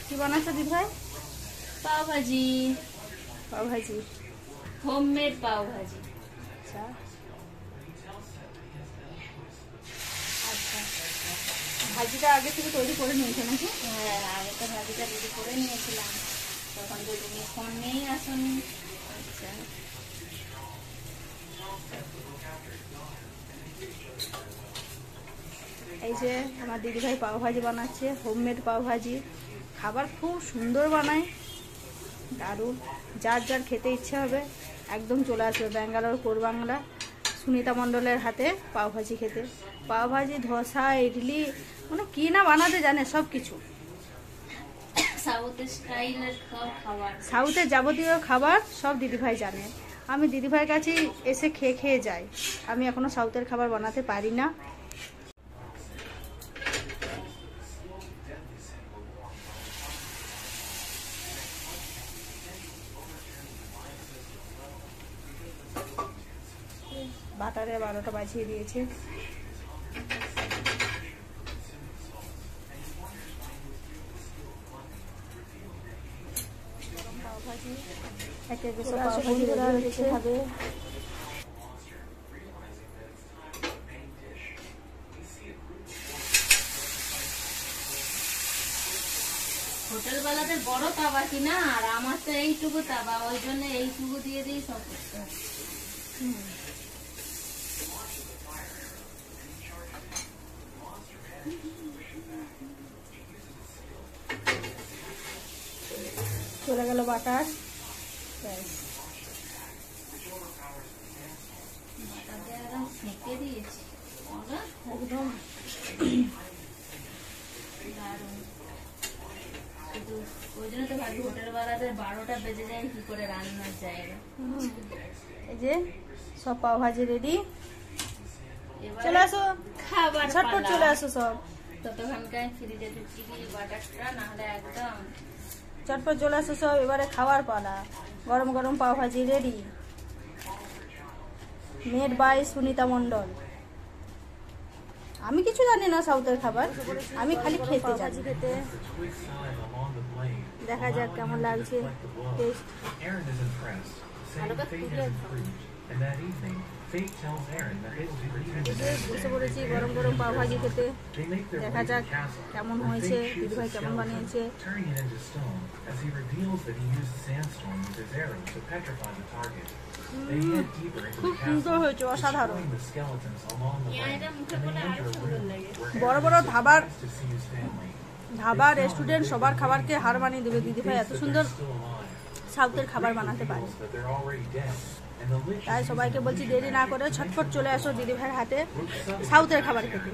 কি বানাচ্ছো দিদি ভাই? পাও ভাজি। পাও ভাজি, হোমমেড পাও ভাজি। আচ্ছা আচ্ছা, ভাজিটা আগে থেকে তৈরি করে নিয়েছো নাকি? হ্যাঁ, আগে তো ভাজিটা রেডি করে নিয়েছিলাম, তখন তো তুমি ফোন নিয়েই আসনি। আচ্ছা, এই যে আমার দিদিভাই পাও ভাজি বানাচ্ছে, হোমমেড পাও ভাজি। খাবার খুব সুন্দর বানায়, দারুণ। যার যার খেতে ইচ্ছে হবে একদম চলে আসবে ব্যাঙ্গালোর কোরবাংলা সুনিতা মণ্ডলের হাতে পাও ভাজি খেতে। পাও ভাজি, ধোসা, ইডলি, মানে কি না বানাতে জানে সব কিছু। সাউথ স্টাইলের খাবার, সাউথের যাবতীয় খাবার সব দিদিভাই জানে। আমি দিদিভাইয়ের কাছেই এসে খেয়ে খেয়ে যাই। আমি এখনো সাউথের খাবার বানাতে পারি না। বাটারে 12টা বাজিয়ে দিয়েছে। পাওভাজি একে বেশি পাওভাজি রয়েছে হবে। হোটেলওয়ালাদের বড় তাবা কিনা, আর আমার তো এইটুকু তাবা, ওই জন্য এইটুকু দিয়ে দিই সব করতে হয়। চলে গেল বাটার, বাটাতে একদম সেঁকে দিয়েছি একদম দারুণ। শুধু ওই জন্য তো ভাবি হোটেলওয়ালাদের 12টা বেজে যায় কি করে রান্নার জায়গা। এই যে সব পাওভাজি রেডি। চলে আসো, খাবার ঝটপট চলে আসো সব। ততক্ষণকার ফ্রিজে ঢুকি দিই বাটারটা, না হলে একদম চটপট চলে আসো সব, এবারে খাওয়ার পালা। গরম গরম pav bhaji ready, made by Sunita Mondal. আমি কিছু জানি না সাউথের খাবার, আমি খালি খেতে জানি। খেতে দেখা যাক কেমন লাগছে টেস্ট। বসে পড়েছি গরম গরম পাওভাজি খেতে, দেখা যাক কেমন হয়েছে, দিদিভাই কেমন বানিয়েছে। খুব সুন্দর হয়েছে, অসাধারণ। বড় বড় ধাবা রেস্টুরেন্ট সবার খাবারকে হার মানিয়ে দেবে দিদিভাই, এত সুন্দর সাউথের খাবার বানাতে পারে। তাই সবাইকে বলছি দেরি না করে ঝটপট চলে আসো দিদিভাইয়ের হাতে সাউথের খাবার খেতে।